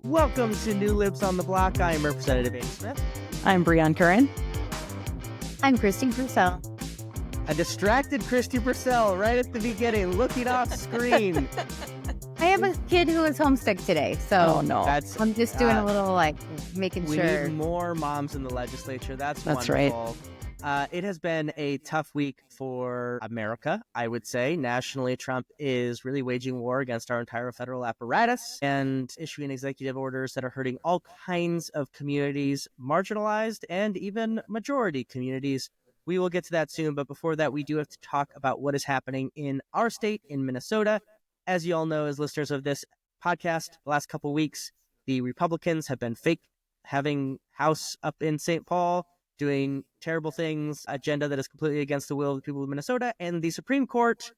Welcome to New Libs on the Block. I am Representative Amy Smith. I'm Brion, Curran. I'm Kristi Pursell. A distracted Kristi Pursell right at the beginning, looking off screen. I have a kid who is homesick today, so I'm just doing a little, making we sure. We need more moms in the legislature. That's wonderful. Right. It has been a tough week for America, I would say. Nationally, Trump is really waging war against our entire federal apparatus and issuing executive orders that are hurting all kinds of communities, marginalized and even majority communities. We will get to that soon, but before that, we do have to talk about what is happening in our state, in Minnesota. As you all know, as listeners of this podcast, the last couple of weeks, the Republicans have been having House up in St. Paul, doing terrible things, agenda that is completely against the will of the people of Minnesota. And the Supreme Court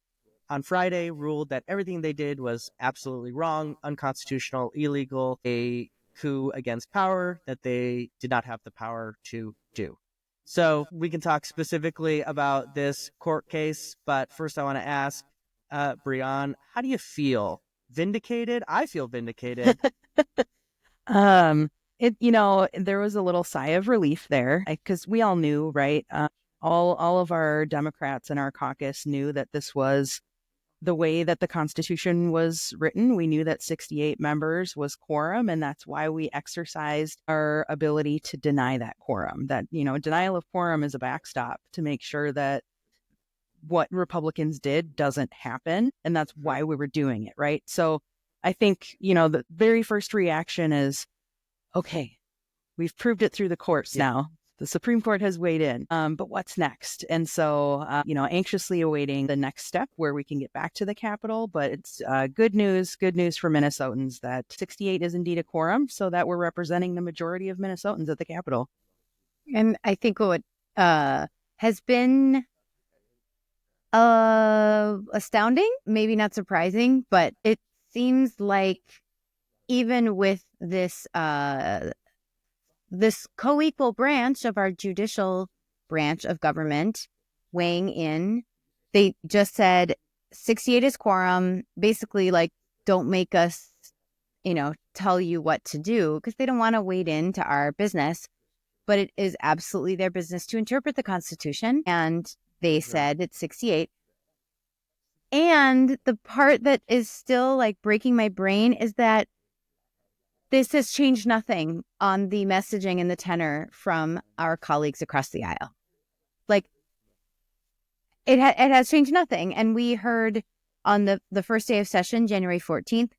on Friday ruled that everything they did was absolutely wrong, unconstitutional, illegal, a coup against power that they did not have the power to do. So we can talk specifically about this court case, but first I want to ask, Brion, how do you feel? Vindicated? I feel vindicated. There was a little sigh of relief there because we all knew, right? All of our Democrats in our caucus knew that this was the way that the Constitution was written. We knew that 68 members was quorum, and that's why we exercised our ability to deny that quorum. That, denial of quorum is a backstop to make sure that what Republicans did doesn't happen, and that's why we were doing it, right? So I think, the very first reaction is, okay, we've proved it through the courts now. The Supreme Court has weighed in, but what's next? And so, anxiously awaiting the next step where we can get back to the Capitol. But it's good news for Minnesotans that 68 is indeed a quorum, so that we're representing the majority of Minnesotans at the Capitol. And I think what has been astounding, maybe not surprising, but it seems like even with this co-equal branch of our judicial branch of government weighing in, they just said 68 is quorum, basically don't make us, tell you what to do, because they don't want to wade into our business, but it is absolutely their business to interpret the Constitution, and they said it's 68. And the part that is still breaking my brain is that this has changed nothing on the messaging and the tenor from our colleagues across the aisle. It has changed nothing. And we heard on the first day of session, January 14th,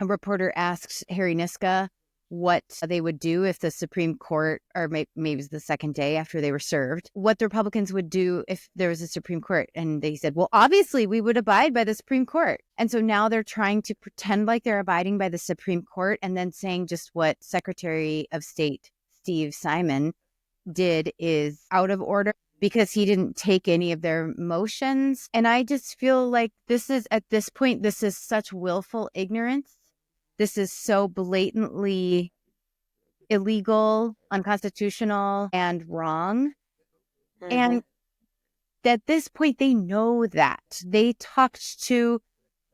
a reporter asked Harry Niska what they would do if the Supreme Court, or maybe it was the second day after they were served, what the Republicans would do if there was a Supreme Court. And they said, well, obviously we would abide by the Supreme Court. And so now they're trying to pretend like they're abiding by the Supreme Court and then saying just what Secretary of State Steve Simon did is out of order because he didn't take any of their motions. And I just feel like at this point, this is such willful ignorance. This is so blatantly illegal, unconstitutional, and wrong. Mm-hmm. And at this point, they know that. They talked to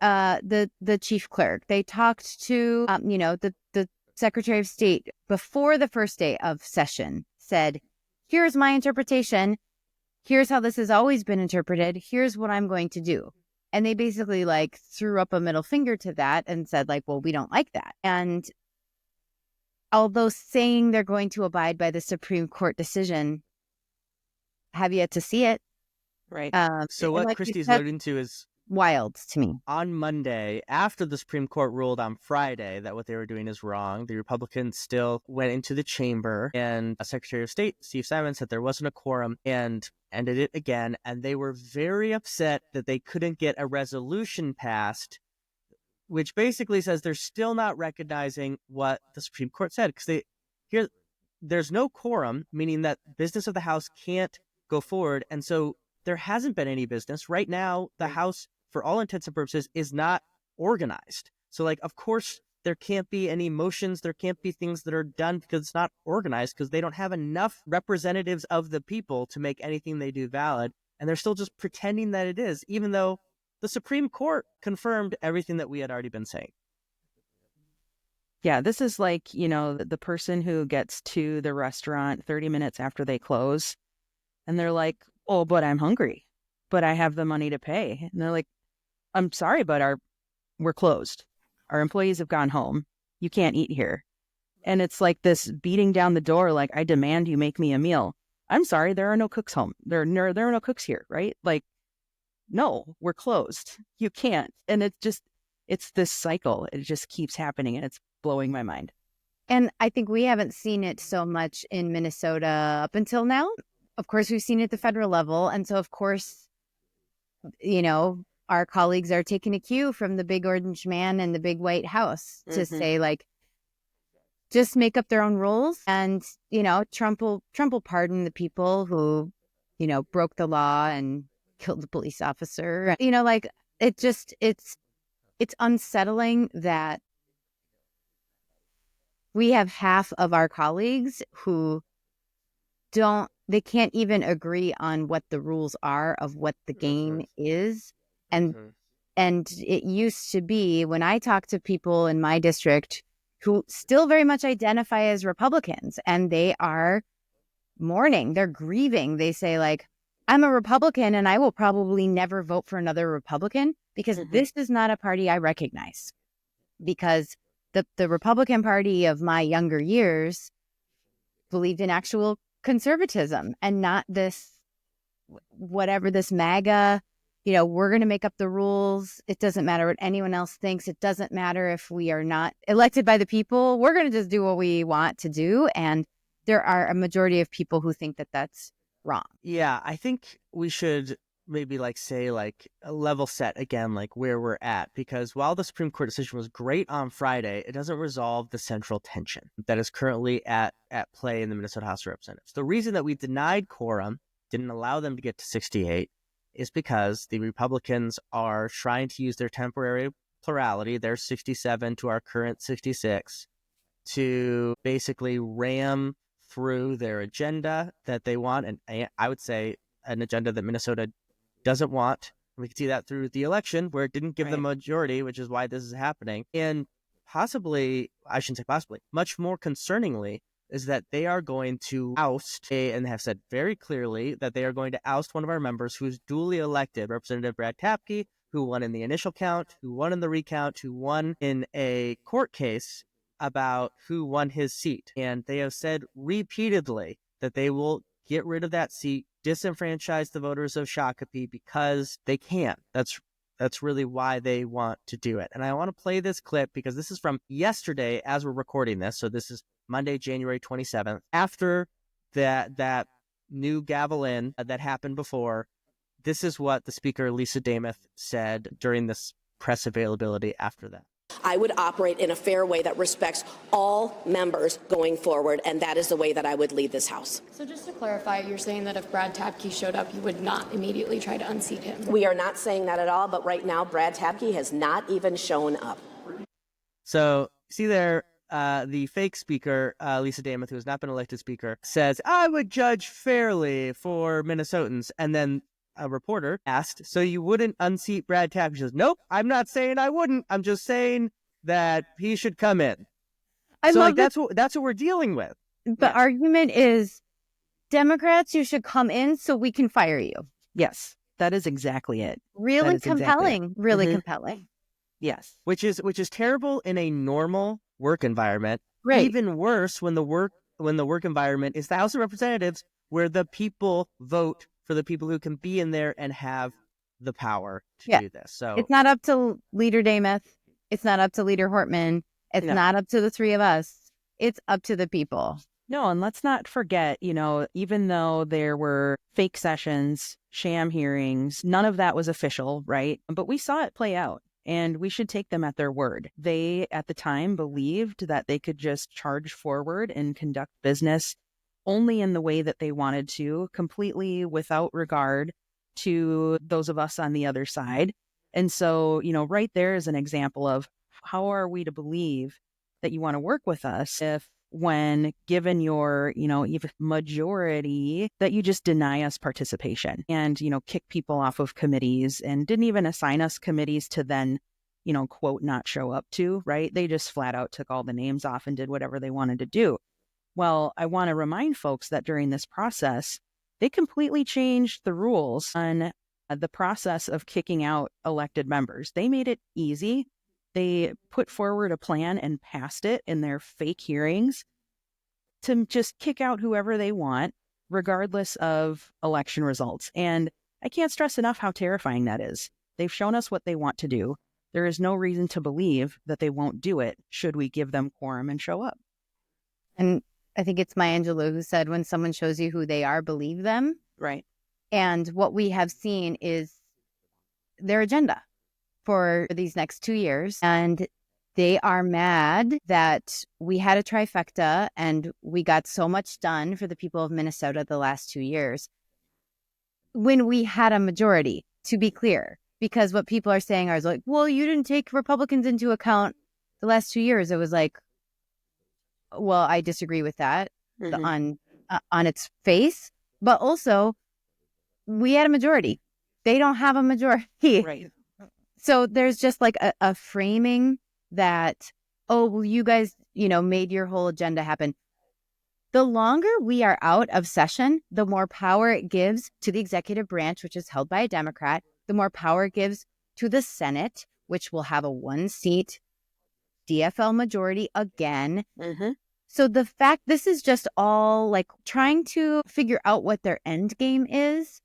the chief clerk. They talked to the Secretary of State before the first day of session, said, here's my interpretation. Here's how this has always been interpreted. Here's what I'm going to do. And they basically threw up a middle finger to that and said well, we don't like that. And although saying they're going to abide by the Supreme Court decision, have yet to see it. Right. So what Kristi's alluding to is wild to me. On Monday, after the Supreme Court ruled on Friday that what they were doing is wrong, the Republicans still went into the chamber, and Secretary of State Steve Simon said there wasn't a quorum and ended it again. And they were very upset that they couldn't get a resolution passed, which basically says they're still not recognizing what the Supreme Court said, because there's no quorum, meaning that business of the House can't go forward. And so there hasn't been any business. Right now, the House, for all intents and purposes, is not organized. So, of course, there can't be any motions. There can't be things that are done because it's not organized, because they don't have enough representatives of the people to make anything they do valid. And they're still just pretending that it is, even though the Supreme Court confirmed everything that we had already been saying. Yeah, this is like, the person who gets to the restaurant 30 minutes after they close and they're like, oh, but I'm hungry, but I have the money to pay. And they're like, I'm sorry, but we're closed. Our employees have gone home. You can't eat here. And it's like this beating down the door, like, I demand you make me a meal. I'm sorry, there are no cooks home. There are no cooks here, right? Like, no, we're closed. You can't. And it's this cycle. It just keeps happening, and it's blowing my mind. And I think we haven't seen it so much in Minnesota up until now. Of course, we've seen it at the federal level. And so, of course, our colleagues are taking a cue from the big orange man and the big white house to say, like, just make up their own rules. And, Trump will pardon the people who, broke the law and killed the police officer. It's unsettling that we have half of our colleagues who they can't even agree on what the rules are of what the game is. And it used to be, when I talk to people in my district who still very much identify as Republicans, and they are mourning, they're grieving. They say, like, I'm a Republican and I will probably never vote for another Republican because this is not a party I recognize. Because the Republican Party of my younger years believed in actual conservatism and not this, whatever, this MAGA, we're going to make up the rules. It doesn't matter what anyone else thinks. It doesn't matter if we are not elected by the people. We're going to just do what we want to do. And there are a majority of people who think that that's wrong. Yeah, I think we should maybe say a level set again, like where we're at, because while the Supreme Court decision was great on Friday, it doesn't resolve the central tension that is currently at play in the Minnesota House of Representatives. The reason that we denied quorum, didn't allow them to get to 68, is because the Republicans are trying to use their temporary plurality, their 67 to our current 66, to basically ram through their agenda that they want. And I would say an agenda that Minnesota doesn't want. We can see that through the election, where it didn't give them a majority, which is why this is happening. And possibly, I shouldn't say possibly, much more concerningly, is that they are going to oust, and have said very clearly that they are going to oust one of our members who's duly elected, Representative Brad Tapke, who won in the initial count, who won in the recount, who won in a court case about who won his seat. And they have said repeatedly that they will get rid of that seat, disenfranchise the voters of Shakopee, because they can. That's really why they want to do it. And I want to play this clip because this is from yesterday as we're recording this. So this is Monday, January 27th. After that new gavel in that happened before, this is what the Speaker, Lisa Dameth, said during this press availability after that. I would operate in a fair way that respects all members going forward, and that is the way that I would lead this House. So just to clarify, you're saying that if Brad Tapke showed up, you would not immediately try to unseat him? We are not saying that at all, but right now, Brad Tapke has not even shown up. So, see there, the fake speaker, Lisa Dameth, who has not been elected speaker, says, I would judge fairly for Minnesotans. And then a reporter asked, so you wouldn't unseat Brad Tapke? She says, nope, I'm not saying I wouldn't. I'm just saying that he should come in. That's what we're dealing with. The argument is, Democrats, you should come in so we can fire you. Yes, that is exactly it. Really compelling. Really compelling. Yes. Which is terrible in a normal work environment. Right. Even worse when the work environment is the House of Representatives, where the people vote for the people who can be in there and have the power to do this. So it's not up to Leader Dameth. It's not up to Leader Hortman. It's not up to the three of us. It's up to the people. No, and let's not forget, even though there were fake sessions, sham hearings, none of that was official, right? But we saw it play out, and we should take them at their word. They, at the time, believed that they could just charge forward and conduct business only in the way that they wanted to, completely without regard to those of us on the other side. And so, right there is an example of how are we to believe that you want to work with us if, when given your, even majority, that you just deny us participation and, kick people off of committees and didn't even assign us committees to then, quote, not show up to, right? They just flat out took all the names off and did whatever they wanted to do. Well, I want to remind folks that during this process, they completely changed the rules on the process of kicking out elected members. They made it easy. They put forward a plan and passed it in their fake hearings to just kick out whoever they want, regardless of election results. And I can't stress enough how terrifying that is. They've shown us what they want to do. There is no reason to believe that they won't do it should we give them quorum and show up. And I think it's Maya Angelou who said, when someone shows you who they are, believe them. Right. And what we have seen is their agenda for these next 2 years. And they are mad that we had a trifecta and we got so much done for the people of Minnesota the last 2 years when we had a majority, to be clear. Because what people are saying is like, well, you didn't take Republicans into account the last 2 years. It was like, well, I disagree with that on its face. But also, we had a majority. They don't have a majority. Right. So there's just like a framing that, oh, well, you guys, made your whole agenda happen. The longer we are out of session, the more power it gives to the executive branch, which is held by a Democrat, the more power it gives to the Senate, which will have a 1-seat DFL majority again. So the fact this is just all like trying to figure out what their end game is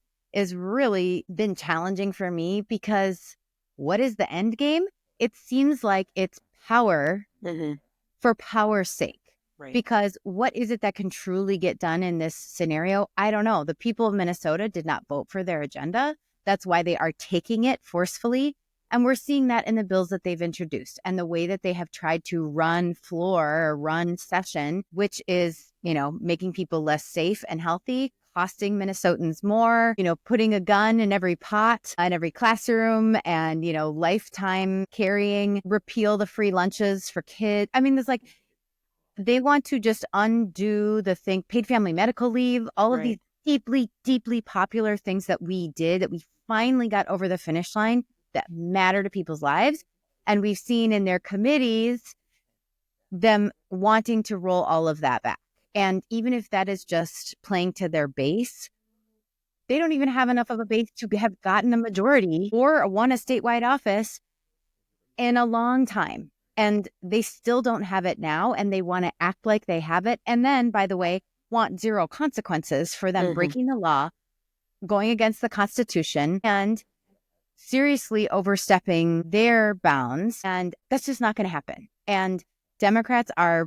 really been challenging for me, because what is the end game? It seems like it's power for power's sake. Right. Because what is it that can truly get done in this scenario? I don't know. The people of Minnesota did not vote for their agenda. That's why they are taking it forcefully. And we're seeing that in the bills that they've introduced and the way that they have tried to run floor or run session, which is, making people less safe and healthy, costing Minnesotans more, putting a gun in every pot, in every classroom, and, lifetime carrying, repeal the free lunches for kids. I mean, there's like, they want to just undo the thing, paid family medical leave, all of these deeply, deeply popular things that we did, that we finally got over the finish line, that matter to people's lives. And we've seen in their committees them wanting to roll all of that back. And even if that is just playing to their base, they don't even have enough of a base to have gotten a majority or won a statewide office in a long time. And they still don't have it now, and they want to act like they have it. And then, by the way, want zero consequences for them breaking the law, going against the Constitution, and seriously overstepping their bounds. And that's just not going to happen. And Democrats are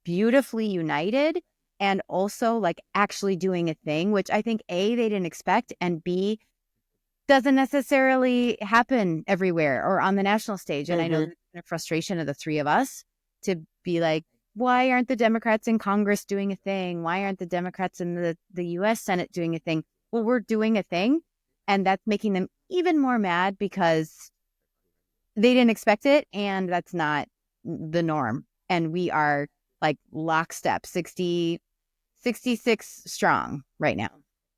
beautifully united and also like actually doing a thing, which I think A, they didn't expect, and B, doesn't necessarily happen everywhere or on the national stage. And I know the frustration of the three of us to be like, why aren't the Democrats in Congress doing a thing? Why aren't the Democrats in the U.S. Senate doing a thing? Well, we're doing a thing, and that's making them even more mad because they didn't expect it, and that's not the norm. And we are like lockstep, 66 strong right now.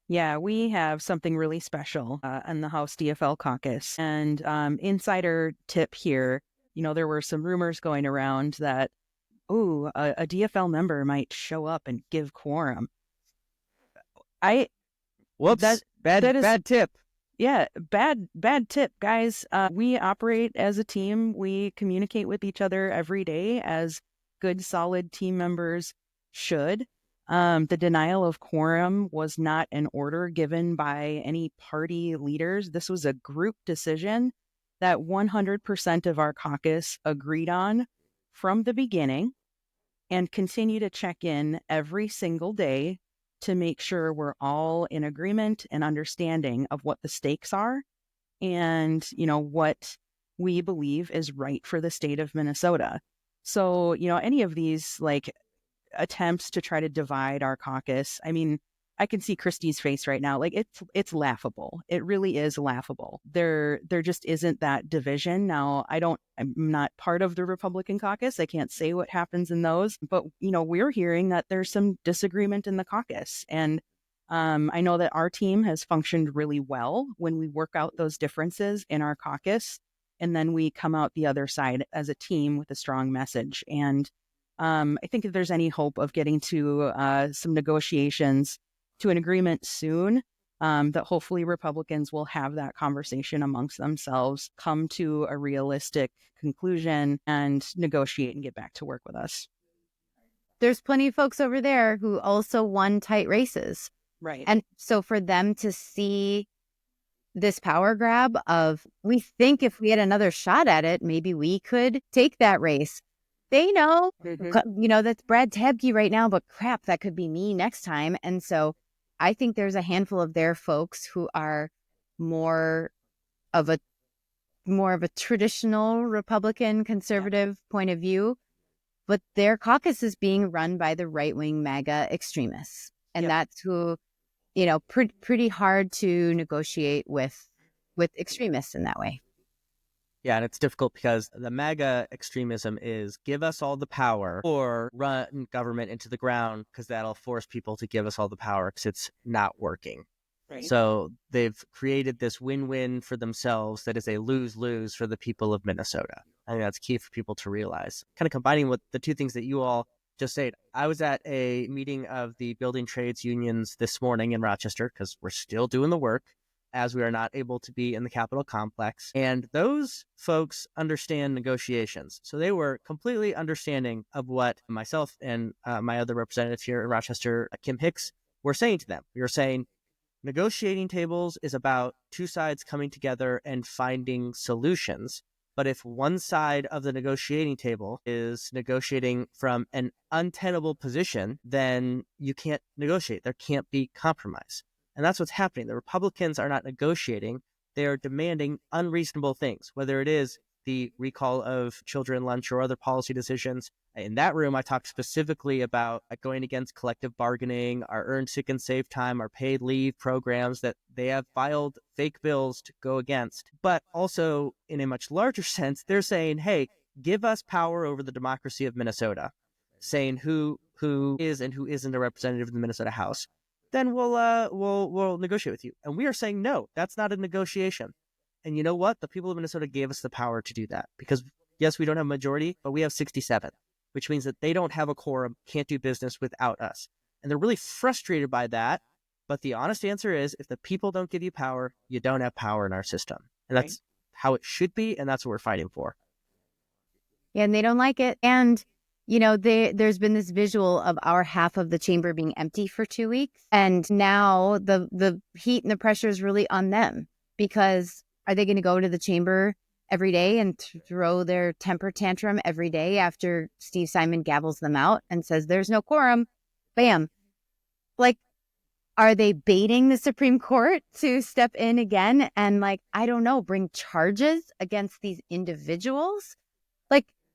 Yeah, we have something really special in the House DFL caucus. And insider tip here, there were some rumors going around that, a DFL member might show up and give quorum. Whoops, bad tip. Yeah, bad tip, guys. We operate as a team. We communicate with each other every day as good, solid team members should. The denial of quorum was not an order given by any party leaders. This was a group decision that 100% of our caucus agreed on from the beginning, and continue to check in every single day to make sure we're all in agreement and understanding of what the stakes are and, what we believe is right for the state of Minnesota. So, any of these attempts to try to divide our caucus, I mean, I can see Kristi's face right now. It's laughable. It really is laughable. There just isn't that division. Now, I'm not part of the Republican caucus. I can't say what happens in those, but we're hearing that there's some disagreement in the caucus. And I know that our team has functioned really well when we work out those differences in our caucus. and then we come out the other side as a team with a strong message. And I think if there's any hope of getting to some negotiations to an agreement soon, that hopefully Republicans will have that conversation amongst themselves, come to a realistic conclusion, and negotiate and get back to work with us. There's plenty of folks over there who also won tight races. Right. And so for them to see this power grab of, we think if we had another shot at it, maybe we could take that race. They know, that's Brad Tabke right now, but crap, that could be me next time. And so I think there's a handful of their folks who are more of a traditional Republican conservative point of view, but their caucus is being run by the right-wing MAGA extremists. And that's who, pretty hard to negotiate with extremists in that way. Yeah, and it's difficult because the MAGA extremism is give us all the power or run government into the ground, because that'll force people to give us all the power because it's not working. Right. So they've created this win-win for themselves that is a lose-lose for the people of Minnesota. I think that's key for people to realize. Kind of combining with the two things that you all just said. I was at a meeting of the building trades unions this morning in Rochester because we're still doing the work, as we are not able to be in the Capitol complex. And those folks understand negotiations. So they were completely understanding of what myself and my other representative here in Rochester, Kim Hicks, were saying to them. We were saying, negotiating tables is about two sides coming together and finding solutions. But if one side of the negotiating table is negotiating from an untenable position, then you can't negotiate. There can't be compromise. And that's what's happening. The Republicans are not negotiating. They are demanding unreasonable things, whether it is the recall of children lunch or other policy decisions. In that room, I talked specifically about going against collective bargaining, our earned sick and save time, our paid leave programs that they have filed fake bills to go against. But also, in a much larger sense, they're saying, hey, give us power over the democracy of Minnesota, saying who is and who isn't a representative in the Minnesota House. Then we'll negotiate with you. And we are saying, no, that's not a negotiation. And you know what? The people of Minnesota gave us the power to do that because, yes, we don't have a majority, but we have 67, which means that they don't have a quorum, can't do business without us. And they're really frustrated by that. But the honest answer is, if the people don't give you power, you don't have power in our system. And that's how it should be. And that's what we're fighting for. Yeah, and they don't like it. And there's been this visual of our half of the chamber being empty for 2 weeks. And now the heat and the pressure is really on them, because are they going to go to the chamber every day and throw their temper tantrum every day after Steve Simon gavels them out and says there's no quorum? Bam. Are they baiting the Supreme Court to step in again and I don't know, bring charges against these individuals?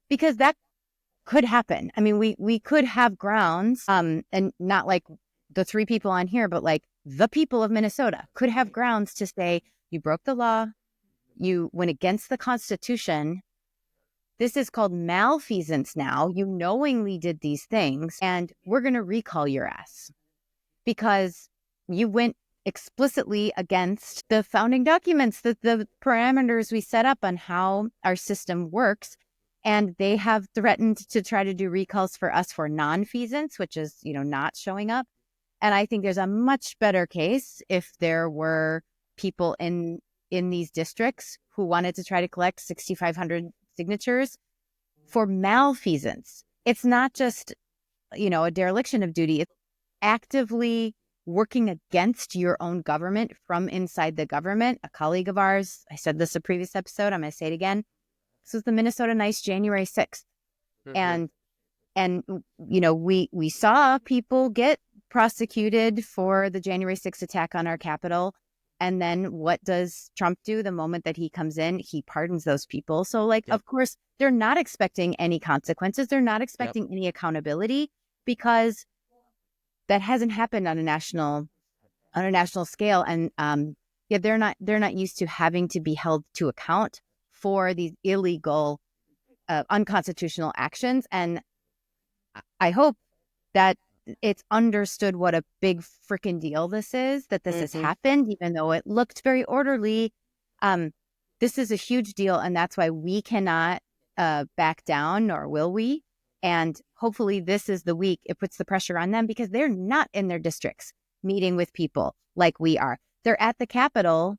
Because that could happen. I mean, we could have grounds, and not the three people on here, but the people of Minnesota could have grounds to say, you broke the law, you went against the Constitution. This is called malfeasance now. You knowingly did these things, and we're going to recall your ass because you went explicitly against the founding documents, the parameters we set up on how our system works. And they have threatened to try to do recalls for us for nonfeasance, which is, not showing up. And I think there's a much better case if there were people in these districts who wanted to try to collect 6,500 signatures for malfeasance. It's not just, a dereliction of duty. It's actively working against your own government from inside the government. A colleague of ours, I said this a previous episode, I'm going to say it again. This was the Minnesota Nice January 6th. Mm-hmm. And we saw people get prosecuted for the January 6th attack on our Capitol. And then what does Trump do the moment that he comes in? He pardons those people. So Of course, they're not expecting any consequences. They're not expecting any accountability because that hasn't happened on a national scale. And they're not used to having to be held to account for these illegal, unconstitutional actions. And I hope that it's understood what a big freaking deal this is, that this has happened, even though it looked very orderly. This is a huge deal, and that's why we cannot back down, nor will we. And hopefully this is the week it puts the pressure on them, because they're not in their districts meeting with people like we are. They're at the Capitol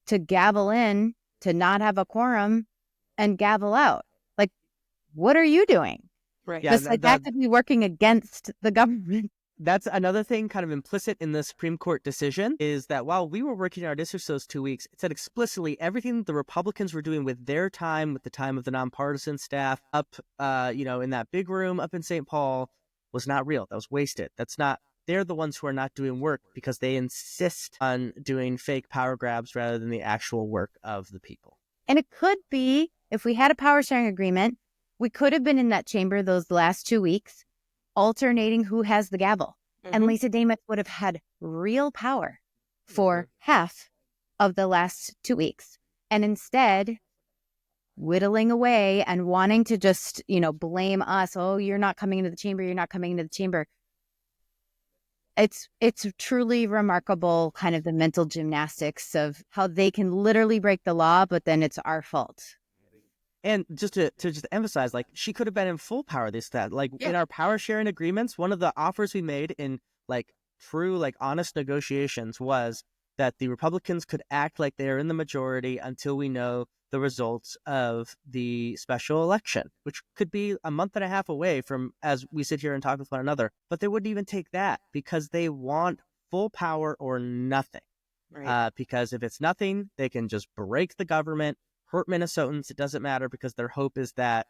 to gavel in, to not have a quorum, and gavel out. Like, what are you doing? Right. Yeah, That could be working against the government. That's another thing kind of implicit in the Supreme Court decision, is that while we were working in our districts those 2 weeks, it said explicitly everything the Republicans were doing with their time, with the time of the nonpartisan staff up, in that big room up in St. Paul, was not real. That was wasted. They're the ones who are not doing work because they insist on doing fake power grabs rather than the actual work of the people. And it could be, if we had a power sharing agreement, we could have been in that chamber those last 2 weeks, alternating who has the gavel. And Lisa Damith would have had real power for half of the last 2 weeks. And instead, whittling away and wanting to just, blame us. Oh, you're not coming into the chamber. You're not coming into the chamber. It's truly remarkable, kind of the mental gymnastics of how they can literally break the law, but then it's our fault. And just to emphasize, like, she could have been in full power in our power sharing agreements, one of the offers we made in true honest negotiations was that the Republicans could act like they are in the majority until we know the results of the special election, which could be a month and a half away from as we sit here and talk with one another. But they wouldn't even take that because they want full power or nothing. Right. Because if it's nothing, they can just break the government, hurt Minnesotans. It doesn't matter, because their hope is that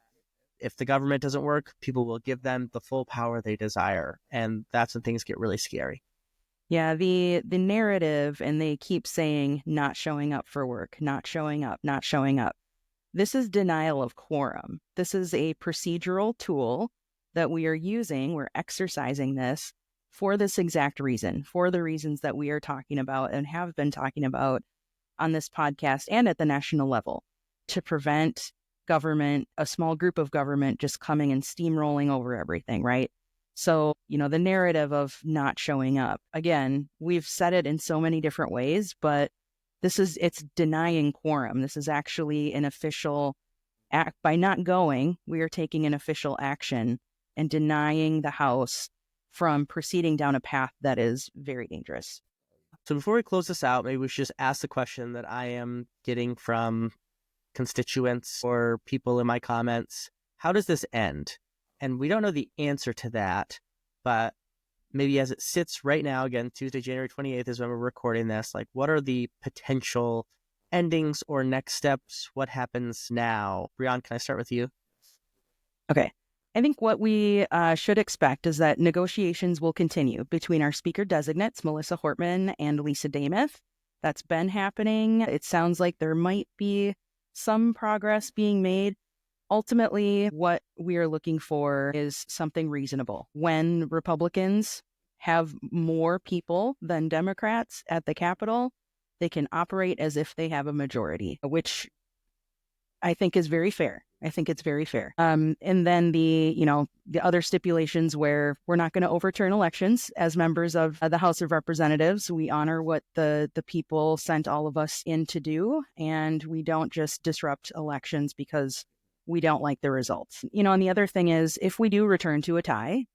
if the government doesn't work, people will give them the full power they desire. And that's when things get really scary. Yeah, the narrative, and they keep saying not showing up for work, not showing up, not showing up. This is denial of quorum. This is a procedural tool that we are using. We're exercising this for this exact reason, for the reasons that we are talking about and have been talking about on this podcast and at the national level, to prevent government, a small group of government, just coming and steamrolling over everything, right? So, the narrative of not showing up, again, we've said it in so many different ways, but it's denying quorum. This is actually an official act. By not going, we are taking an official action and denying the House from proceeding down a path that is very dangerous. So before we close this out, maybe we should just ask the question that I am getting from constituents or people in my comments. How does this end? And we don't know the answer to that, but maybe as it sits right now, again, Tuesday, January 28th is when we're recording this, what are the potential endings or next steps? What happens now? Brion, can I start with you? Okay. I think what we should expect is that negotiations will continue between our speaker designates, Melissa Hortman and Lisa Damith. That's been happening. It sounds like there might be some progress being made. Ultimately, what we are looking for is something reasonable. When Republicans have more people than Democrats at the Capitol, they can operate as if they have a majority, which I think is very fair. I think it's very fair. And then the other stipulations where we're not going to overturn elections as members of the House of Representatives. We honor what the people sent all of us in to do, and we don't just disrupt elections because we don't like the results. And the other thing is, if we do return to a tie,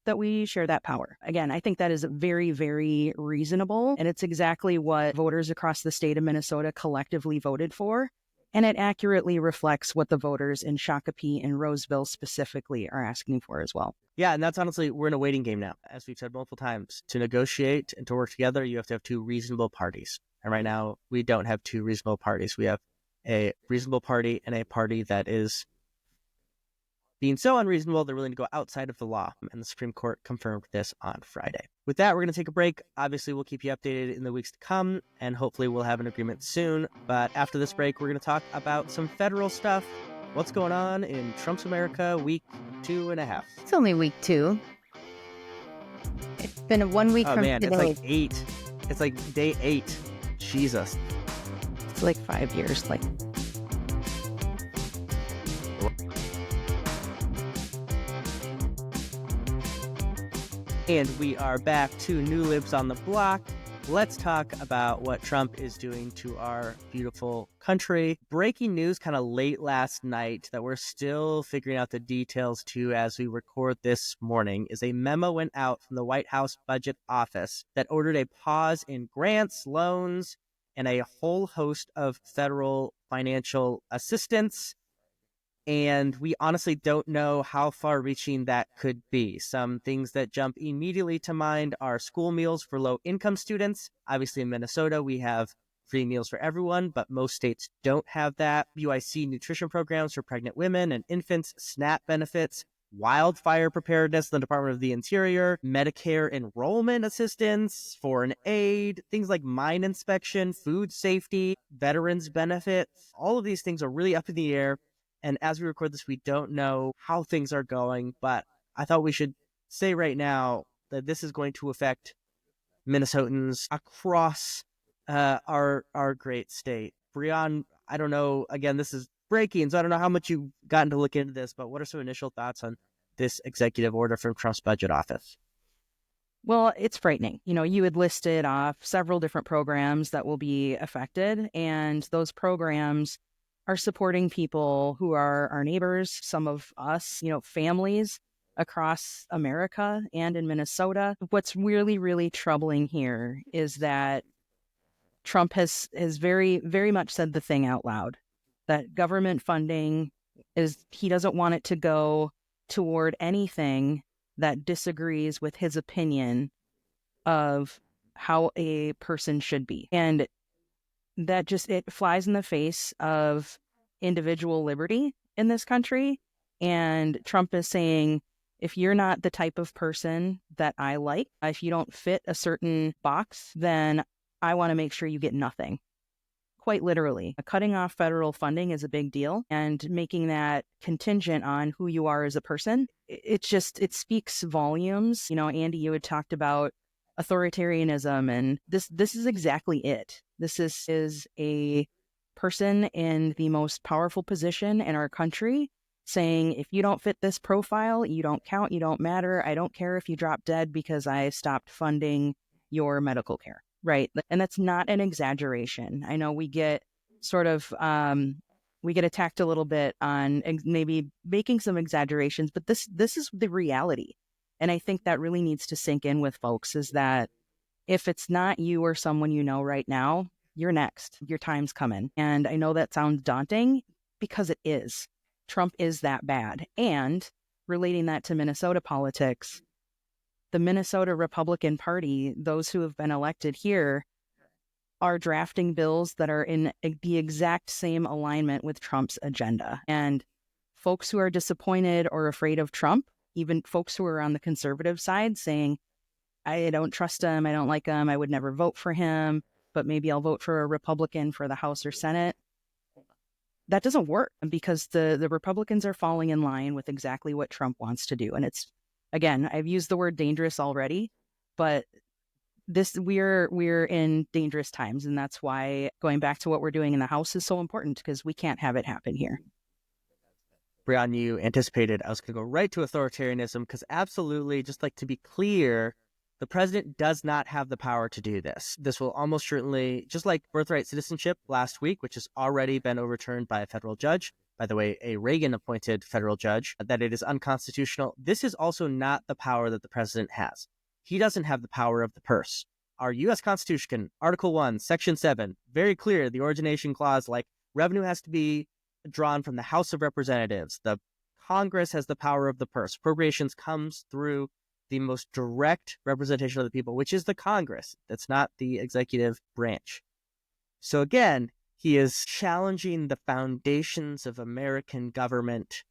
that we share that power. Again, I think that is very, very reasonable. And it's exactly what voters across the state of Minnesota collectively voted for. And it accurately reflects what the voters in Shakopee and Roseville specifically are asking for as well. Yeah, and that's honestly, we're in a waiting game now. As we've said multiple times, to negotiate and to work together, you have to have two reasonable parties. And right now, we don't have two reasonable parties. We have a reasonable party and a party that is being so unreasonable they're willing to go outside of the law. And the Supreme Court confirmed this on Friday. With that, we're going to take a break. Obviously, we'll keep you updated in the weeks to come, and hopefully we'll have an agreement soon. But after this break, we're going to talk about some federal stuff. What's going on in Trump's America week 2.5? It's only week 2. It's been a 1 week from man, today. It's like 8. It's like day 8. Jesus. It's like 5 years. And we are back to New Libs on the Block. let's talk about what Trump is doing to our beautiful country. Breaking news kind of late last night that we're still figuring out the details to as we record this morning is a memo went out from the White House Budget Office that ordered a pause in grants, loans, and a whole host of federal financial assistance. And we honestly don't know how far-reaching that could be. Some things that jump immediately to mind are school meals for low-income students. Obviously, in Minnesota, we have free meals for everyone, but most states don't have that. UIC nutrition programs for pregnant women and infants, SNAP benefits, wildfire preparedness in the Department of the Interior, Medicare enrollment assistance, foreign aid, things like mine inspection, food safety, veterans benefits. All of these things are really up in the air. And as we record this, we don't know how things are going, but I thought we should say right now that this is going to affect Minnesotans across our great state. Brion, I don't know, again, this is breaking, so I don't know how much you've gotten to look into this, but what are some initial thoughts on this executive order from Trump's budget office? Well, it's frightening. You had listed off several different programs that will be affected, and those programs are supporting people who are our neighbors, some of us, families across America and in Minnesota. What's really, really troubling here is that Trump has very, very much said the thing out loud, that government funding he doesn't want it to go toward anything that disagrees with his opinion of how a person should be. And that it flies in the face of individual liberty in this country. And Trump is saying, if you're not the type of person that I like, if you don't fit a certain box, then I want to make sure you get nothing. Quite literally, cutting off federal funding is a big deal, and making that contingent on who you are as a person, it speaks volumes. Andy, you had talked about authoritarianism, and this is exactly it. This is a person in the most powerful position in our country saying, if you don't fit this profile, you don't count, you don't matter. I don't care if you drop dead because I stopped funding your medical care, right? And that's not an exaggeration. I know we get we get attacked a little bit on maybe making some exaggerations, but this is the reality. And I think that really needs to sink in with folks, is that if it's not you or someone you know right now, you're next. Your time's coming. And I know that sounds daunting, because it is. Trump is that bad. And relating that to Minnesota politics, the Minnesota Republican Party, those who have been elected here, are drafting bills that are in the exact same alignment with Trump's agenda. And folks who are disappointed or afraid of Trump, even folks who are on the conservative side, saying, I don't trust him, I don't like him, I would never vote for him, but maybe I'll vote for a Republican for the House or Senate. That doesn't work, because the Republicans are falling in line with exactly what Trump wants to do. And it's, again, I've used the word dangerous already, but we're in dangerous times. And that's why going back to what we're doing in the House is so important, because we can't have it happen here. Brion, you anticipated I was going to go right to authoritarianism, because absolutely, just like to be clear, the president does not have the power to do this. This will almost certainly, just like birthright citizenship last week, which has already been overturned by a federal judge, by the way, a Reagan-appointed federal judge, that it is unconstitutional. This is also not the power that the president has. He doesn't have the power of the purse. Our U.S. Constitution, Article 1, Section 7, very clear, the origination clause, like revenue has to be drawn from the House of Representatives. The Congress has the power of the purse. Appropriations comes through the most direct representation of the people, which is the Congress. That's not the executive branch. So again, he is challenging the foundations of American government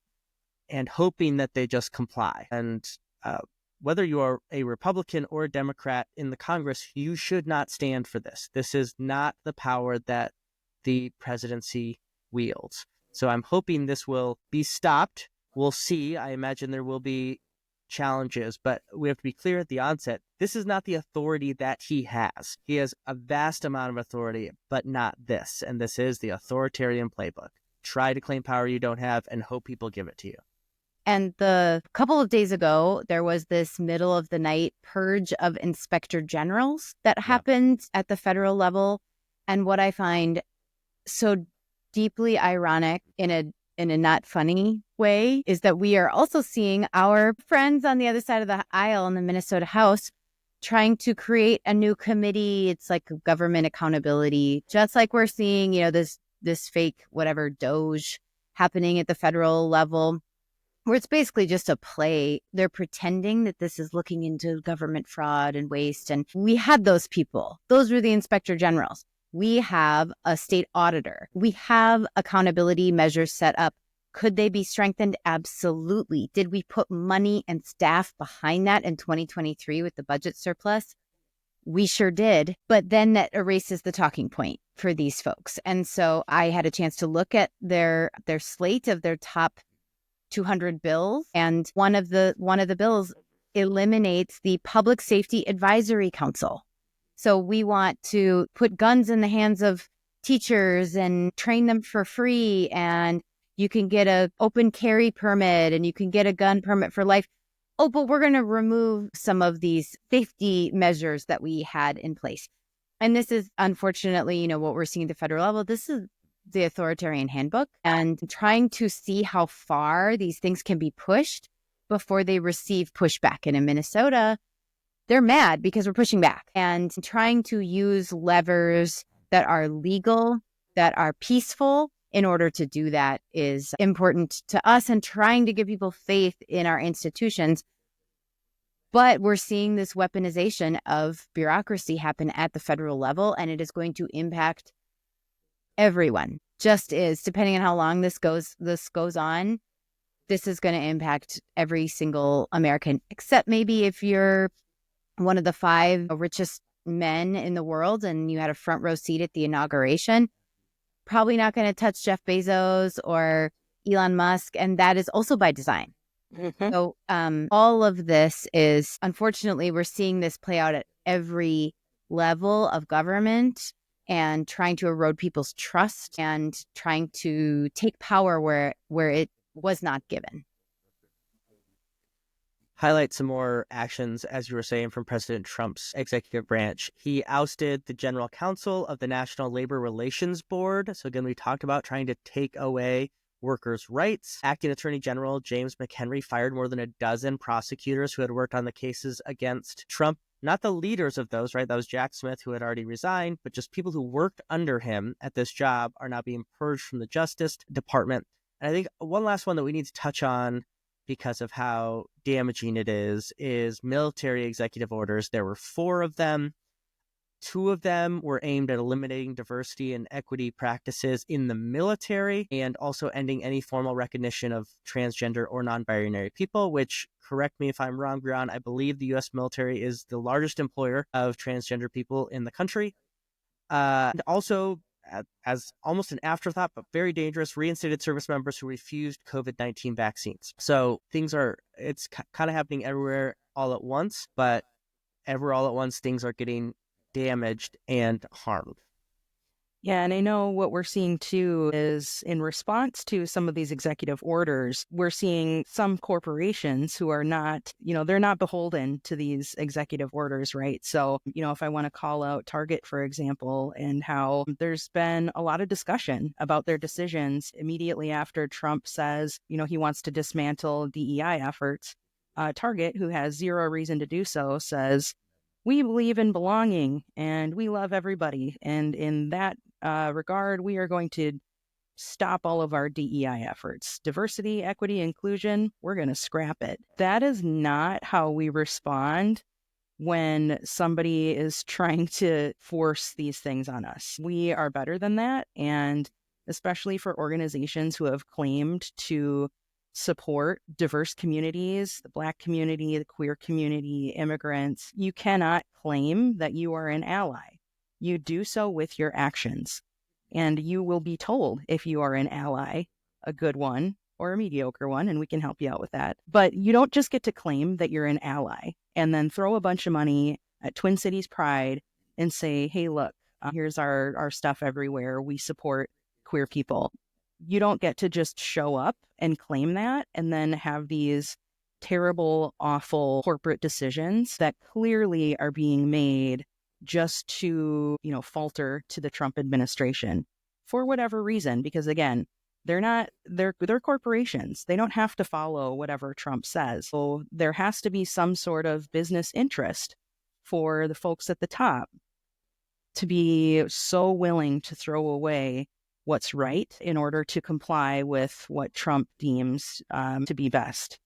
and hoping that they just comply. And whether you are a Republican or a Democrat in the Congress, you should not stand for this. This is not the power that the presidency wields. So I'm hoping this will be stopped. We'll see. I imagine there will be challenges, but we have to be clear at the onset, this is not the authority that he has. He has a vast amount of authority, but not this. And this is the authoritarian playbook. Try to claim power you don't have and hope people give it to you. And the couple of days ago, there was this middle of the night purge of inspector generals that happened at the federal level. And what I find so deeply ironic in a not funny way is that we are also seeing our friends on the other side of the aisle in the Minnesota House trying to create a new committee. It's like government accountability, just like we're seeing, this fake whatever Doge happening at the federal level, where it's basically just a play. They're pretending that this is looking into government fraud and waste. And we had those people. Those were the inspector generals. We have a state auditor. We have accountability measures set up. Could they be strengthened? Absolutely. Did we put money and staff behind that in 2023 with the budget surplus? We sure did. But then that erases the talking point for these folks. And so I had a chance to look at their slate of their top 200 bills, and one of the bills eliminates the Public Safety Advisory Council. So we want to put guns in the hands of teachers and train them for free, and you can get a open carry permit and you can get a gun permit for life. Oh, but we're going to remove some of these safety measures that we had in place. And this is unfortunately, what we're seeing at the federal level. This is the authoritarian handbook, and trying to see how far these things can be pushed before they receive pushback. And in Minnesota, they're mad because we're pushing back, and trying to use levers that are legal, that are peaceful in order to do that is important to us, and trying to give people faith in our institutions. But we're seeing this weaponization of bureaucracy happen at the federal level, and it is going to impact everyone. Just is, depending on how long this goes on, this is going to impact every single American, except maybe if you're one of the 5 richest men in the world and you had a front row seat at the inauguration. Probably not going to touch Jeff Bezos or Elon Musk, and that is also by design. Mm-hmm. So all of this is, unfortunately, we're seeing this play out at every level of government, and trying to erode people's trust and trying to take power where it was not given. Highlight some more actions, as you were saying, from President Trump's executive branch. He ousted the general counsel of the National Labor Relations Board. So again, we talked about trying to take away workers' rights. Acting Attorney General James McHenry fired more than a dozen prosecutors who had worked on the cases against Trump. Not the leaders of those, right? That was Jack Smith, who had already resigned, but just people who worked under him at this job are now being purged from the Justice Department. And I think one last one that we need to touch on, because of how damaging it is military executive orders. There were 4 of them. 2 of them were aimed at eliminating diversity and equity practices in the military, and also ending any formal recognition of transgender or non-binary people, which, correct me if I'm wrong, Brion, I believe the U.S. military is the largest employer of transgender people in the country. And also, as almost an afterthought, but very dangerous, reinstated service members who refused COVID-19 vaccines. So it's kind of happening everywhere all at once, but all at once, things are getting damaged and harmed. Yeah, and I know what we're seeing too is in response to some of these executive orders, we're seeing some corporations who are not, they're not beholden to these executive orders, right? So, if I want to call out Target, for example, and how there's been a lot of discussion about their decisions immediately after Trump says, he wants to dismantle DEI efforts. Target, who has zero reason to do so, says, we believe in belonging and we love everybody. And in that regard, we are going to stop all of our DEI efforts. Diversity, equity, inclusion, we're going to scrap it. That is not how we respond when somebody is trying to force these things on us. We are better than that. And especially for organizations who have claimed to support diverse communities, the Black community, the queer community, immigrants, you cannot claim that you are an ally. You do so with your actions. And you will be told if you are an ally, a good one or a mediocre one, and we can help you out with that. But you don't just get to claim that you're an ally and then throw a bunch of money at Twin Cities Pride and say, hey, look, here's our stuff everywhere. We support queer people. you don't get to just show up and claim that and then have these terrible, awful corporate decisions that clearly are being made just to, falter to the Trump administration for whatever reason. Because again, they're corporations. They don't have to follow whatever Trump says. So there has to be some sort of business interest for the folks at the top to be so willing to throw away what's right in order to comply with what Trump deems to be best.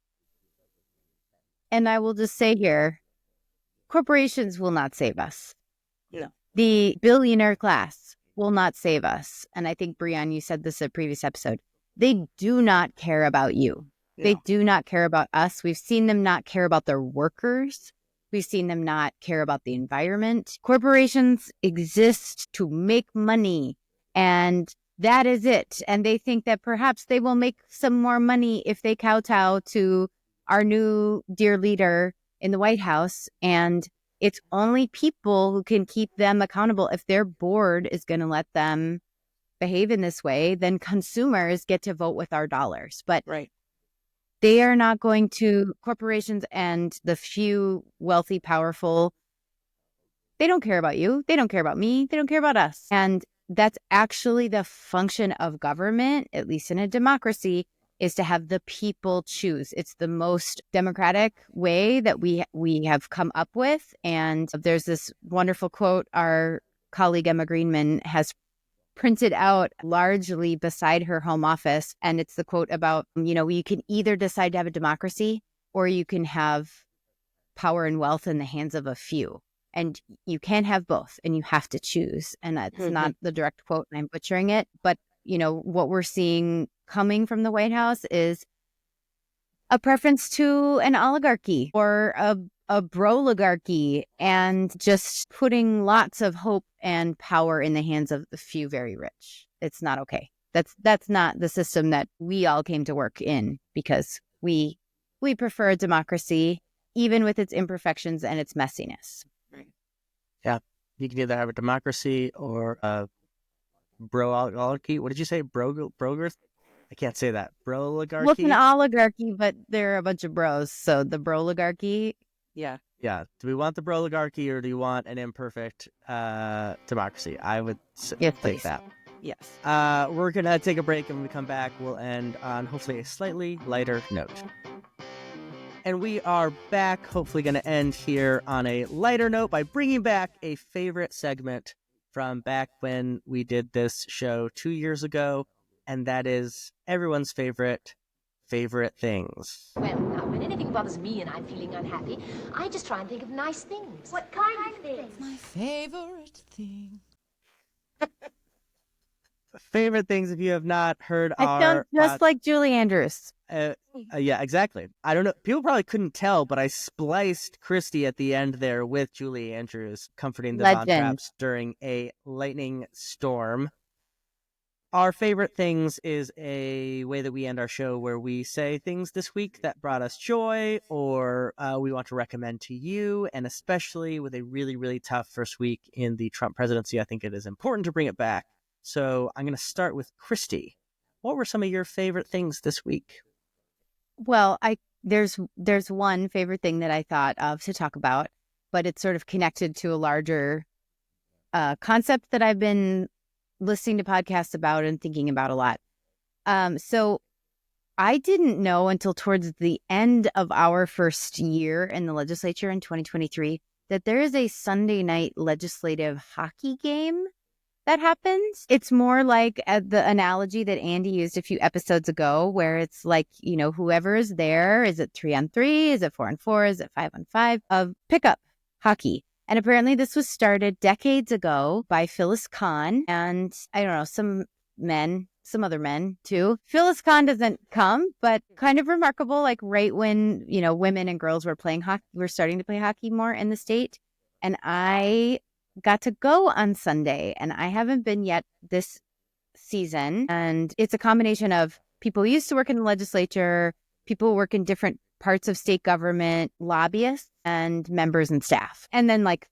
And I will just say here, corporations will not save us. No. The billionaire class will not save us. And I think, Brion, you said this in a previous episode. They do not care about you. No. They do not care about us. We've seen them not care about their workers. We've seen them not care about the environment. Corporations exist to make money, and that is it. And they think that perhaps they will make some more money if they kowtow to our new dear leader in the White House. And it's only people who can keep them accountable. If their board is going to let them behave in this way, then consumers get to vote with our dollars. But right. They are not going to, corporations and the few wealthy, powerful, they don't care about you. They don't care about me. They don't care about us. And that's actually the function of government, at least in a democracy, is to have the people choose. It's the most democratic way that we have come up with. And there's this wonderful quote our colleague Emma Greenman has printed out largely beside her home office. And it's the quote about, you can either decide to have a democracy or you can have power and wealth in the hands of a few. And you can't have both, and you have to choose. And that's not the direct quote, and I'm butchering it. But, what we're seeing coming from the White House is a preference to an oligarchy or a broligarchy, and just putting lots of hope and power in the hands of the few very rich. It's not okay. That's not the system that we all came to work in, because we prefer a democracy, even with its imperfections and its messiness. Yeah, you can either have a democracy or a bro-oligarchy. What did you say? Brogers? I can't say that. Bro-oligarchy? Well, it's an oligarchy, but they're a bunch of bros. So the broligarchy. Yeah. Yeah. Do we want the bro-oligarchy or do you want an imperfect democracy? I would take that. Yes. We're going to take a break, and when we come back, we'll end on hopefully a slightly lighter note. And we are back, hopefully going to end here on a lighter note by bringing back a favorite segment from back when we did this show 2 years ago, and that is everyone's favorite things. Well, now, when anything bothers me and I'm feeling unhappy, I just try and think of nice things. What kind of things? My favorite thing. Favorite things, if you have not heard I sound just like Julie Andrews. Yeah, exactly. I don't know. People probably couldn't tell, but I spliced Kristi at the end there with Julie Andrews comforting the Von Trapps during a lightning storm. Our favorite things is a way that we end our show where we say things this week that brought us joy or we want to recommend to you. And especially with a really, really tough first week in the Trump presidency, I think it is important to bring it back. So I'm going to start with Kristi. What were some of your favorite things this week? Well, there's one favorite thing that I thought of to talk about, but it's sort of connected to a larger concept that I've been listening to podcasts about and thinking about a lot. So I didn't know until towards the end of our first year in the legislature in 2023 that there is a Sunday night legislative hockey game that happens. It's more like the analogy that Andy used a few episodes ago, where it's like, whoever is there, is it 3-on-3? Is it 4-on-4? Is it 5-on-5? Of pickup hockey. And apparently this was started decades ago by Phyllis Kahn and, I don't know, some other men too. Phyllis Kahn doesn't come, but kind of remarkable, like right when, women and girls were playing hockey, we're starting to play hockey more in the state. And I got to go on Sunday, and I haven't been yet this season. And it's a combination of people who used to work in the legislature, people who work in different parts of state government, lobbyists, and members and staff. And then like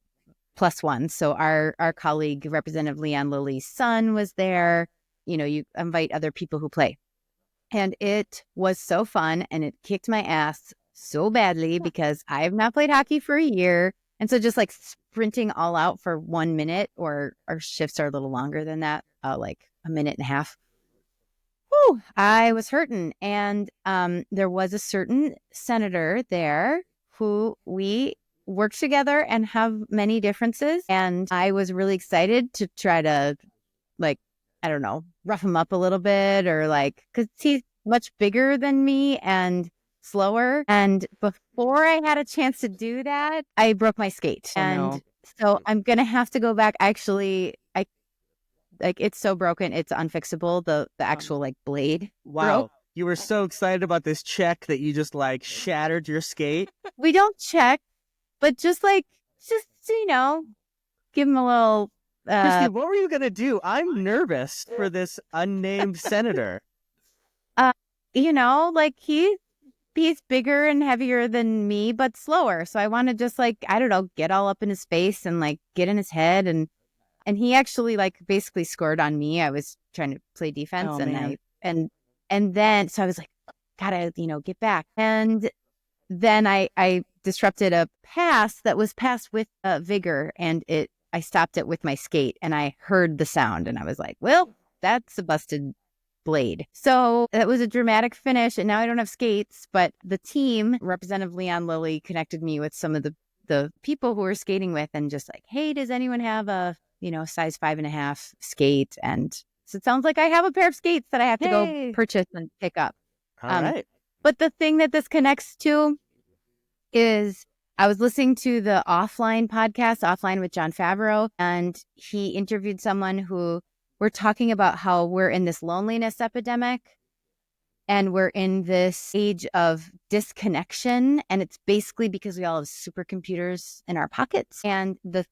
plus one. So our colleague, Representative Leon Lilly's son was there. you invite other people who play. And it was so fun, and it kicked my ass so badly because I have not played hockey for a year. And so just like sprinting all out for 1 minute, or our shifts are a little longer than that, like a minute and a half. Whew, I was hurting. And there was a certain senator there who we work together and have many differences. And I was really excited to try to, like, I don't know, rough him up a little bit, or like, because he's much bigger than me and slower. And before I had a chance to do that, I broke my skate. So I'm going to have to go back. Actually, it's so broken. It's unfixable. The actual like blade. Wow. Broke. You were so excited about this check that you just like shattered your skate. We don't check, but just give him a little. Kristi, what were you going to do? I'm nervous for this unnamed senator. Like he's bigger and heavier than me, but slower. So I want to just like, I don't know, get all up in his face and like get in his head. And he actually like basically scored on me. I was trying to play defense, and then so I was like, gotta, get back. And then I disrupted a pass that was passed with vigor, and I stopped it with my skate, and I heard the sound, and I was like, well, that's a busted blade. So that was a dramatic finish, and now I don't have skates, but the team, Representative Leon Lilly, connected me with some of the people who were skating with, and just like, hey, does anyone have a, size 5.5 skate? And so it sounds like I have a pair of skates that I have to go purchase and pick up. All right. But the thing that this connects to is I was listening to the Offline with John Favreau, and he interviewed someone who were talking about how we're in this loneliness epidemic, and we're in this age of disconnection. And it's basically because we all have supercomputers in our pockets. And the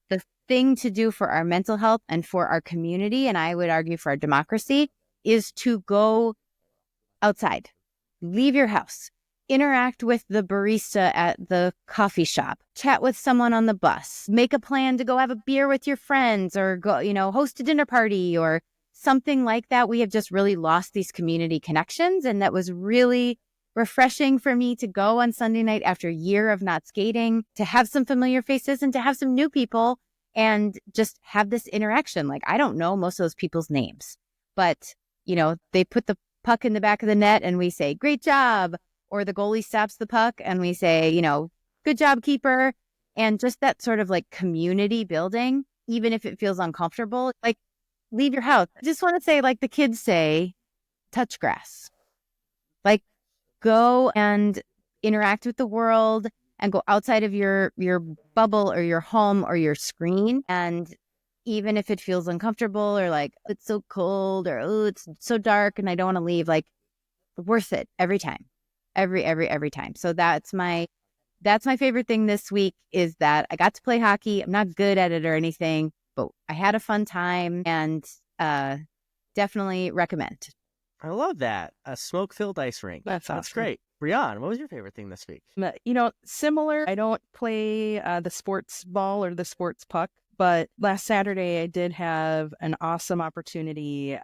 thing to do for our mental health and for our community, and I would argue for our democracy, is to go outside, leave your house, interact with the barista at the coffee shop, chat with someone on the bus, make a plan to go have a beer with your friends, or go, host a dinner party or something like that. We have just really lost these community connections. And that was really refreshing for me to go on Sunday night after a year of not skating, to have some familiar faces and to have some new people and just have this interaction. Like, I don't know most of those people's names, but, they put the puck in the back of the net and we say, great job. Or the goalie stops the puck and we say, good job, keeper. And just that sort of like community building, even if it feels uncomfortable, like leave your house. I just want to say, like the kids say, touch grass. Like, go and interact with the world and go outside of your bubble or your home or your screen. And even if it feels uncomfortable, or like, it's so cold, or, oh, it's so dark and I don't want to leave, like, worth it every time. Every time. So that's my favorite thing this week, is that I got to play hockey. I'm not good at it or anything, but I had a fun time, and definitely recommend. I love that. A smoke-filled ice rink. That's awesome. That's great. Brion, what was your favorite thing this week? Similar. I don't play the sports ball or the sports puck, but last Saturday I did have an awesome opportunity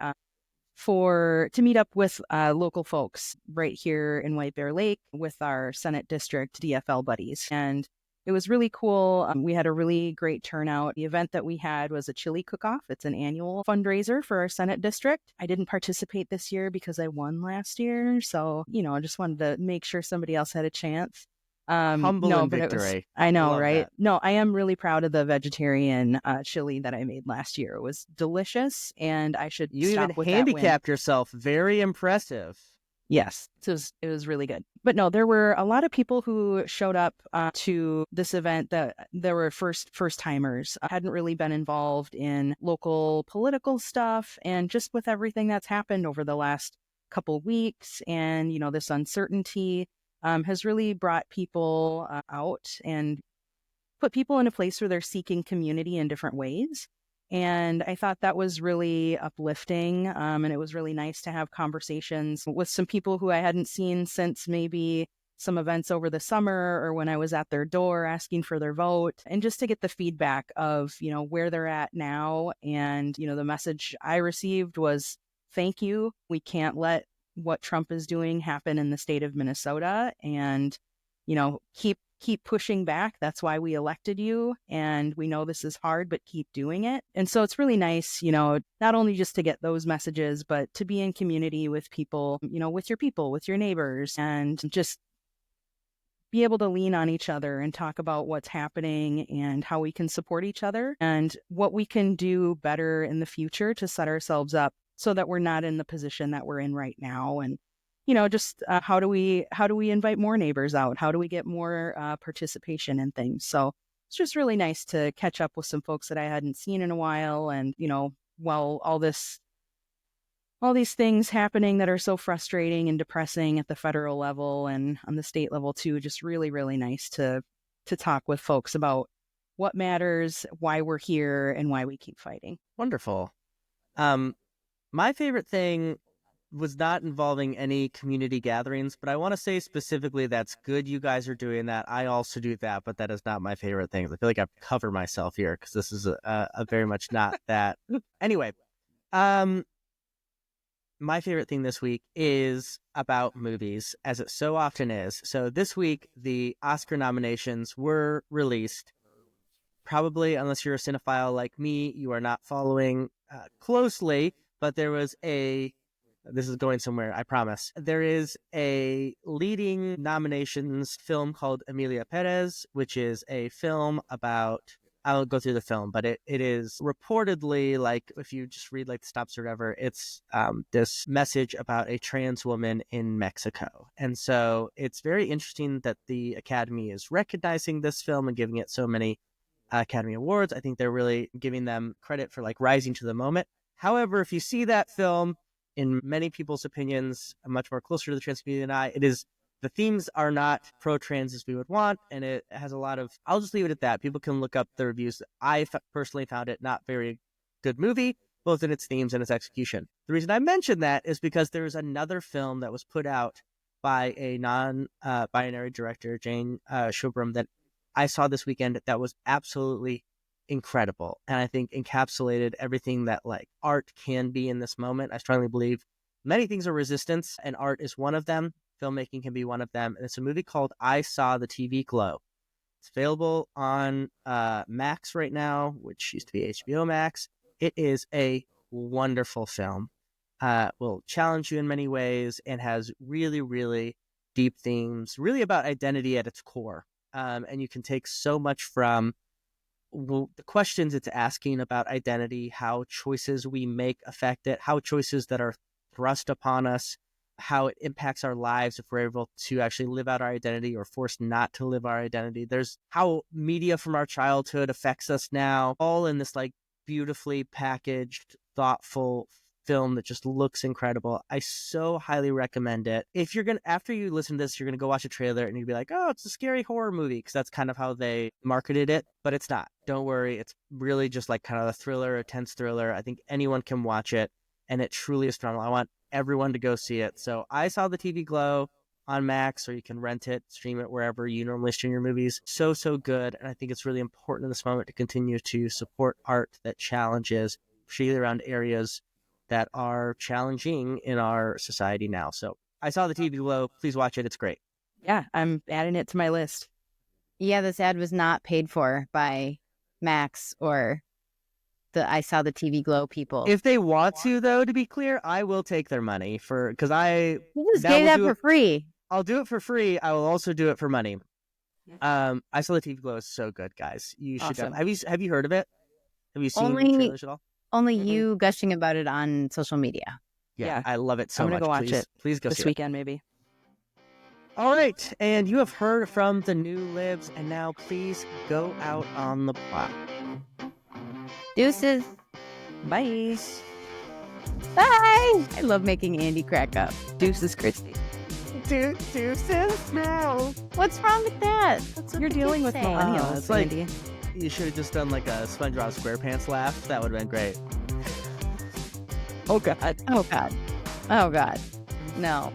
to meet up with local folks right here in White Bear Lake with our Senate District DFL buddies. And it was really cool. We had a really great turnout. The event that we had was a chili cook-off. It's an annual fundraiser for our Senate District. I didn't participate this year because I won last year. So, I just wanted to make sure somebody else had a chance. Humble victory. I know, right? That. No, I am really proud of the vegetarian chili that I made last year. It was delicious, and I should You stop even with handicapped yourself. Very impressive. Yes, it was really good. But no, there were a lot of people who showed up to this event that there were first timers. I hadn't really been involved in local political stuff, and just with everything that's happened over the last couple weeks, and this uncertainty has really brought people out and put people in a place where they're seeking community in different ways. And I thought that was really uplifting. And it was really nice to have conversations with some people who I hadn't seen since maybe some events over the summer, or when I was at their door asking for their vote, and just to get the feedback of, where they're at now. And, the message I received was thank you. We can't let what Trump is doing happen in the state of Minnesota, and, keep pushing back. That's why we elected you. And we know this is hard, but keep doing it. And so it's really nice, not only just to get those messages, but to be in community with people, with your neighbors, and just be able to lean on each other and talk about what's happening and how we can support each other and what we can do better in the future to set ourselves up so that we're not in the position that we're in right now. And how do we invite more neighbors out? How do we get more participation in things? So it's just really nice to catch up with some folks that I hadn't seen in a while. And, while all these things happening that are so frustrating and depressing at the federal level and on the state level too, just really, really nice to talk with folks about what matters, why we're here, and why we keep fighting. Wonderful. My favorite thing was not involving any community gatherings, but I want to say specifically that's good you guys are doing that. I also do that, but that is not my favorite thing. I feel like I cover myself here because this is a very much not that. Anyway, my favorite thing this week is about movies, as it so often is. So this week, the Oscar nominations were released. Probably, unless you're a cinephile like me, you are not following closely, but there was this is going somewhere, I promise. There is a leading nominations film called Emilia Perez, which is a film about, I'll go through the film, but it is reportedly, like, if you just read like the stops or whatever, it's this message about a trans woman in Mexico. And so it's very interesting that the Academy is recognizing this film and giving it so many Academy Awards. I think they're really giving them credit for like rising to the moment. However, if you see that film, in many people's opinions, much more closer to the trans community than I, the themes are not pro-trans as we would want, and it has a lot of, I'll just leave it at that. People can look up the reviews. I personally found it not very good movie, both in its themes and its execution. The reason I mention that is because there's another film that was put out by a non-binary director, Jane Shubram, that I saw this weekend that was absolutely incredible, and I think encapsulated everything that like art can be in this moment. I strongly believe many things are resistance, and art is one of them. Filmmaking can be one of them, and it's a movie called I Saw the TV Glow. It's available on Max right now, which used to be HBO Max. It is a wonderful film. Will challenge you in many ways and has really, really deep themes, really about identity at its core. And you can take so much from the questions it's asking about identity, how choices we make affect it, how choices that are thrust upon us, how it impacts our lives if we're able to actually live out our identity or forced not to live our identity. There's how media from our childhood affects us now, all in this like beautifully packaged, thoughtful film that just looks incredible. I so highly recommend it. If you're after you listen to this, you're gonna go watch a trailer and you'll be like, oh, it's a scary horror movie, because that's kind of how they marketed it, but it's not. Don't worry, it's really just like kind of a thriller, a tense thriller. I think anyone can watch it, and it truly is phenomenal. I want everyone to go see it. So I Saw the TV Glow on Max, or you can rent it, stream it wherever you normally stream your movies. So good, and I think it's really important in this moment to continue to support art that challenges, particularly around areas that are challenging in our society now. So I Saw the TV Glow. Please watch it. It's great. Yeah, I'm adding it to my list. Yeah, this ad was not paid for by Max or the I Saw the TV Glow people. If they want to, though, to be clear, I will take their money because You just gave that for free. I'll do it for free. I will also do it for money. I Saw the TV Glow is so good, guys. You should. Awesome. Have you heard of it? Have you seen Only- trailers at all? Only you gushing about it on social media. Yeah, Yeah. I love it so I'm much. gonna go watch it Please go this see it. weekend, maybe. All right, and you have heard from the new Libs, and now please go out on the plow. Deuces. Bye. Bye. I love making Andy crack up. Deuces, Kristi. Deuces now. What's wrong with that? That's what You're the dealing kids with say. millennials, it's like- Andy. You should have just done like a SpongeBob SquarePants laugh. That would have been great. Oh, God. Oh, God. Oh, God. No.